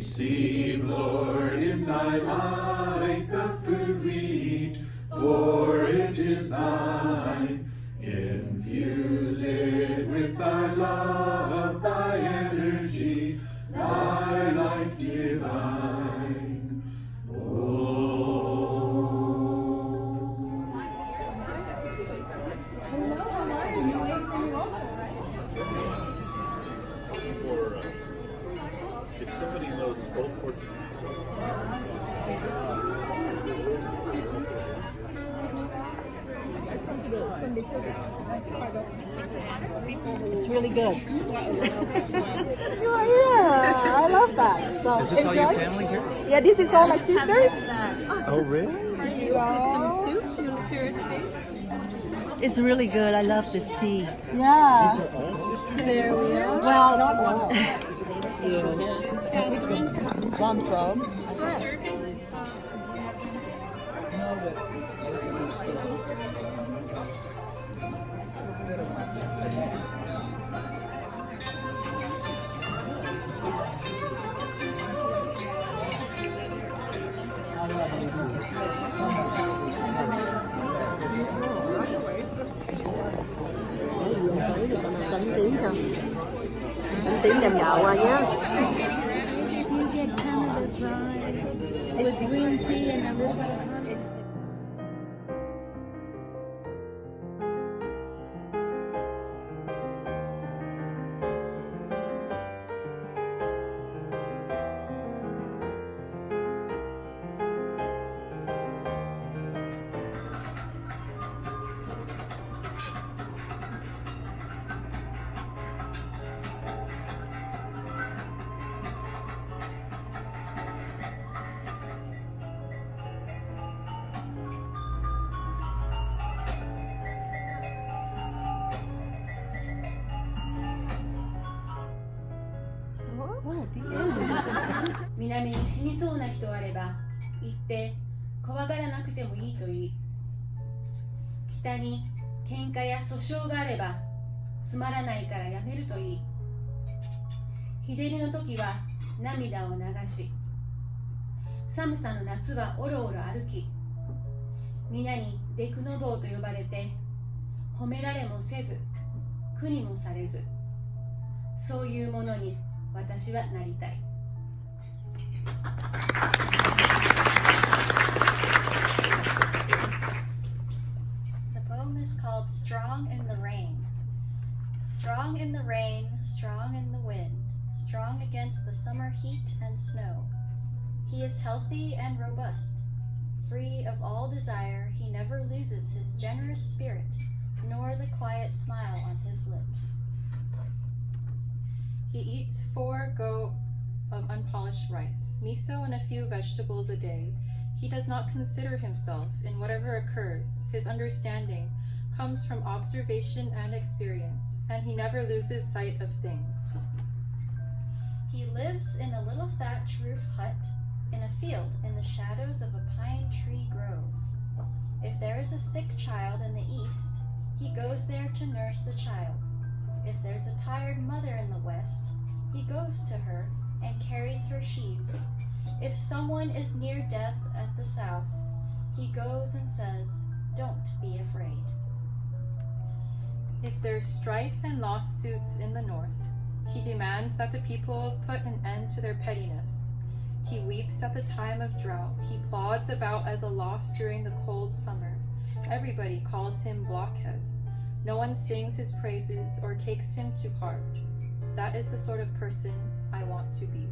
Receive, Lord, in thy light the food we eat, for it is thine. Infuse it with thy love, thy energy, thy life divine. If somebody knows both Portuguese. It's really good. Yeah, I love that. So Is this all enjoy. your family here? Yeah, this is all my sisters. Oh, really? It's really good. I love this tea. Yeah. All sisters? There we are. Well, Not all. Come from. Đánh tiếng không? Đánh tiếng đem nhậu qua nhé. You get Canada's rye with green tea and a little bit of honey. Oh, the end. 南に死にそうな人あれば行って怖がらなくてもいいといい。北に喧嘩や訴訟があればつまらないからやめるといい。日照りの時は涙を流し、寒さの夏はおろおろ歩き、皆にデクノボーと呼ばれて褒められもせず苦にもされず、そういうものに私はなりたい。The poem is called Strong in the Rain. Strong in the rain, strong in the wind, strong against the summer heat and snow. He is healthy and robust. Free of all desire, he never loses his generous spirit, nor the quiet smile on his lips. He eats 4 go of unpolished rice, miso and a few vegetables a day. He does not consider himself in whatever occurs. His understanding comes from observation and experience, and he never loses sight of things. He lives in a little thatch roof hut in a field in the shadows of a pine tree grove. If there is a sick child in the east, he goes there to nurse the child. If there's a tired mother in the west, he goes to her and carries her sheaves. If someone is near death at the south, he goes and says, "Don't be afraid." If there's strife and lawsuits in the north, he demands that the people put an end to their pettiness. He weeps at the time of drought. He plods about as a loss during the cold summer. Everybody calls him blockhead. No one sings his praises or takes him to heart. That is the sort of person I want to be.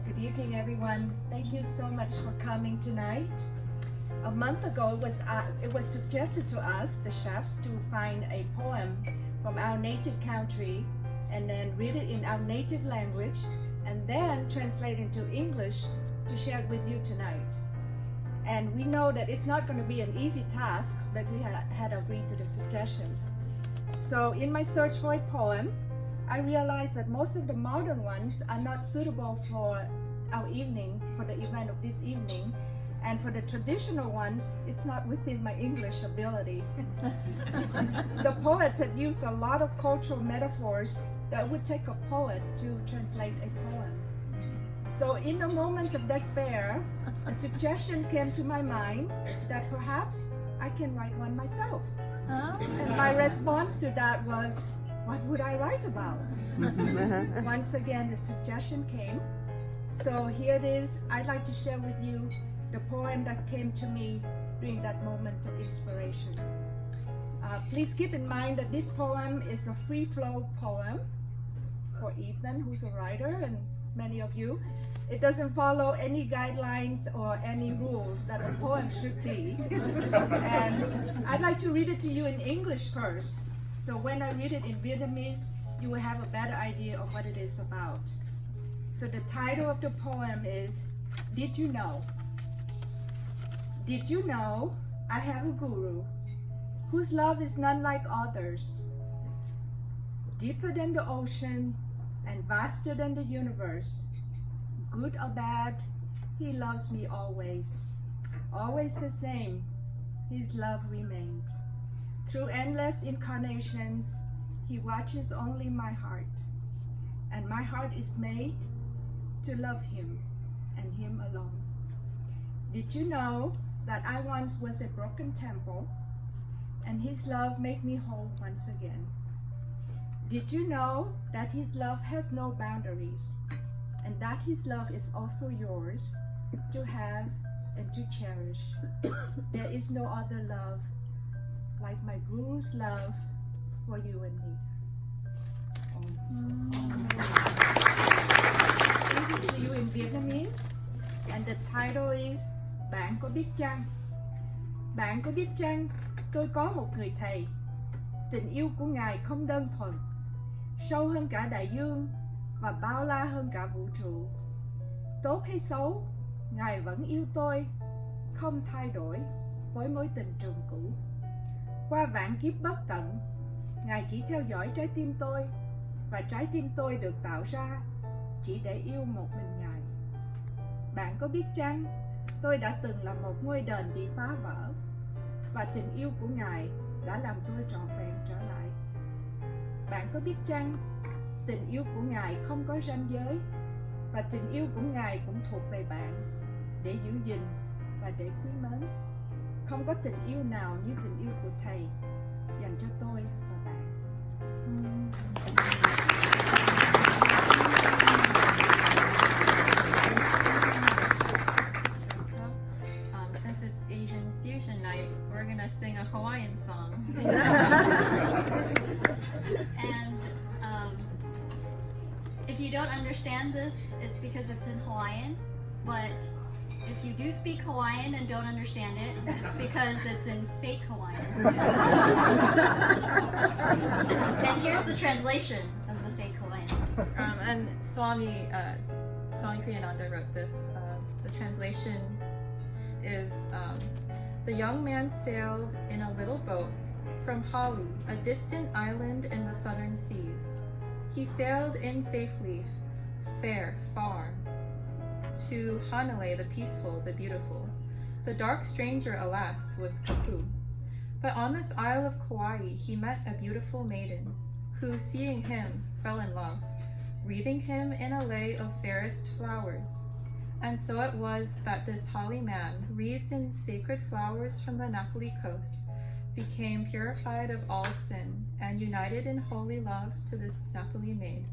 Good evening, everyone. Thank you so much for coming tonight. A month ago, it was suggested to us, the chefs, to find a poem from our native country and then read it in our native language and then translate into English to share it with you tonight. And we know that it's not going to be an easy task, but we had agreed to the suggestion. So in my search for a poem, I realized that most of the modern ones are not suitable for our evening, for the event of this evening. And for the traditional ones, it's not within my English ability. The poets had used a lot of cultural metaphors that it would take a poet to translate a poem. So in a moment of despair, a suggestion came to my mind that perhaps I can write one myself. And my response to that was, what would I write about? Once again, the suggestion came. So here it is. I'd like to share with you the poem that came to me during that moment of inspiration. Please keep in mind that this poem is a free flow poem for Ethan, who's a writer, and many of you. It doesn't follow any guidelines or any rules that a poem should be. And I'd like to read it to you in English first. So when I read it in Vietnamese, you will have a better idea of what it is about. So the title of the poem is, Did You Know? Did you know I have a guru whose love is none like others? Deeper than the ocean and vaster than the universe. Good or bad, he loves me always. Always the same, his love remains. Through endless incarnations, he watches only my heart. And my heart is made to love him and him alone. Did you know that I once was a broken temple and his love made me whole once again? Did you know that his love has no boundaries and that his love is also yours to have and to cherish? There is no other love like my guru's love for you and me. Read it to you in Vietnamese, and the title is Bạn có biết chăng? Bạn có biết chăng, tôi có một người thầy. Tình yêu của Ngài không đơn thuần, sâu hơn cả đại dương và bao la hơn cả vũ trụ. Tốt hay xấu, Ngài vẫn yêu tôi, không thay đổi với mối tình trường cũ. Qua vạn kiếp bất tận, Ngài chỉ theo dõi trái tim tôi, và trái tim tôi được tạo ra chỉ để yêu một mình Ngài. Bạn có biết chăng, tôi đã từng là một ngôi đền bị phá vỡ, và tình yêu của Ngài đã làm tôi trọn vẹn trở lại. Bạn có biết chăng, tình yêu của Ngài không có ranh giới, và tình yêu của Ngài cũng thuộc về bạn, để giữ gìn và để quý mến. Không có tình yêu nào như tình yêu của Thầy dành cho tôi và bạn. Since it's Asian Fusion Night, we're gonna sing a Hawaiian song. And if you don't understand this, it's because it's in Hawaiian. But if you do speak Hawaiian and don't understand it, it's because it's in fake Hawaiian. And here's the translation of the fake Hawaiian. And Swami Ananda wrote this. The translation is, the young man sailed in a little boat from Halu, a distant island in the southern seas. He sailed in safely, far, to Hanalei, the peaceful, the beautiful. The dark stranger, alas, was Kapu. But on this isle of Kauai, he met a beautiful maiden, who, seeing him, fell in love, wreathing him in a lei of fairest flowers. And so it was that this Hali man, wreathed in sacred flowers from the Napoli coast, became purified of all sin, and united in holy love to this Napoli maid.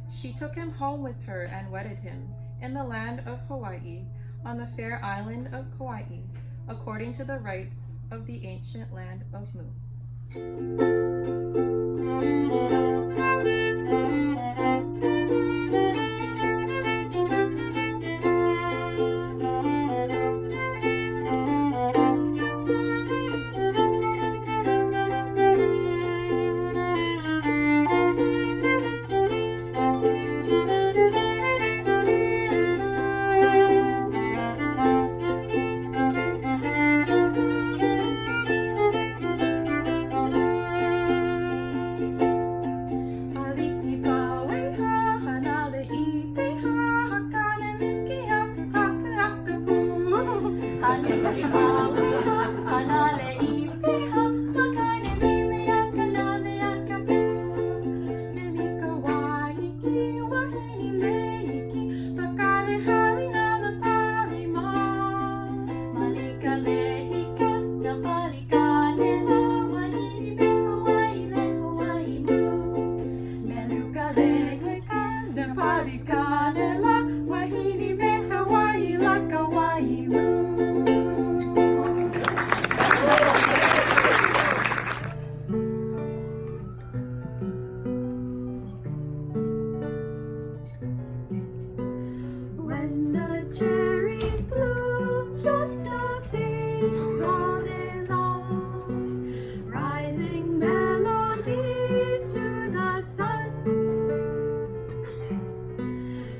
She took him home with her and wedded him, in the land of Hawaii, on the fair island of Kauai, according to the rites of the ancient land of Mu. When the cherries bloom, Kyoto sings all day long, rising melodies to the sun.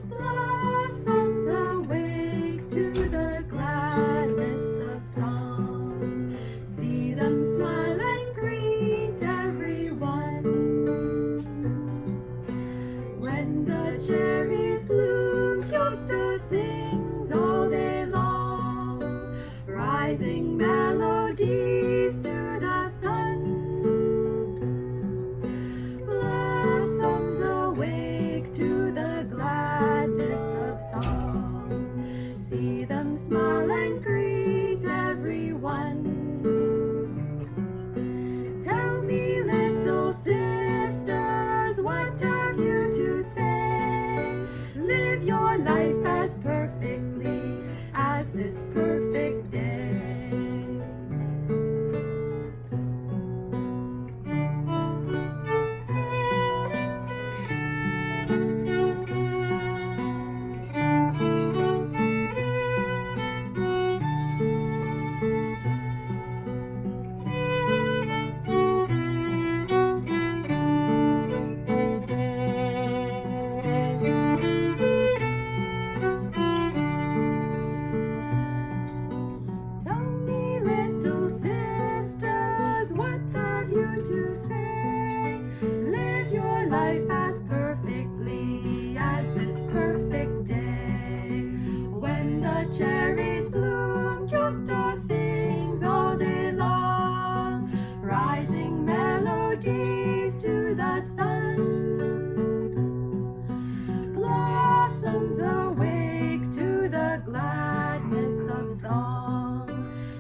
Blossoms awake to the gladness of song. See them smile and greet everyone. When the cherries bloom, Kyoto sings all day long, rising melodies to the sun. Blossoms awake to the gladness of song. See them smile and greet everyone. Tell me, little sisters, what have you to say? Live your life as perfectly as this perfect day. Tell me, little sisters, what have you to say? Live your life as perfectly as this perfect day. When the cherries bloom, Kyoto sings all day long, rising melodies to the sun. Blossoms awake to the gladness of song.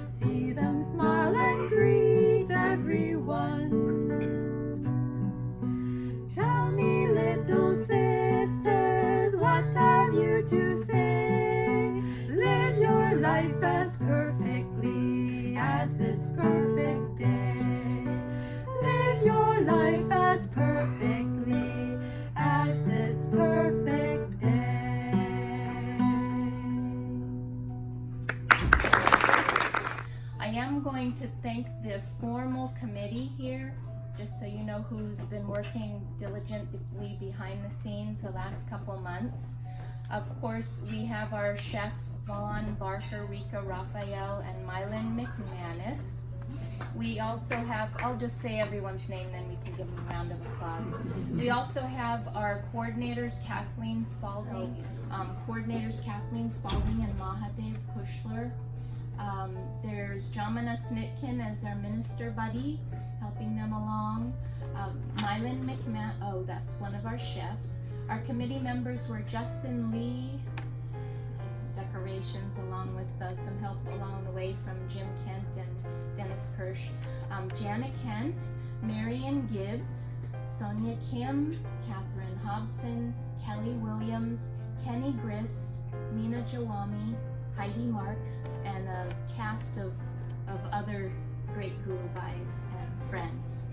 See them smile and greet everyone. Tell me, little sisters, what have you to say? Live your life as perfectly as this perfect day. Live your life as perfectly as this perfect day. I am going to thank the formal committee here, just so you know who's been working diligently behind the scenes the last couple months. Of course, we have our chefs, Vaughn, Barker, Rika, Raphael, and Mylin McManus. We also have, I'll just say everyone's name, then we can give them a round of applause. We also have our coordinators, Kathleen Spalding, and Mahadev Kushler. There's Jamana Snitkin as our minister buddy, helping them along. Mylin McMahon, oh, that's one of our chefs. Our committee members were Justin Lee, his decorations, along with some help along the way from Jim Kent and Dennis Kirsch. Jana Kent, Marion Gibbs, Sonia Kim, Catherine Hobson, Kelly Williams, Kenny Grist, Nina Jawami, Heidi Marks, and a cast of other great gurubais and friends.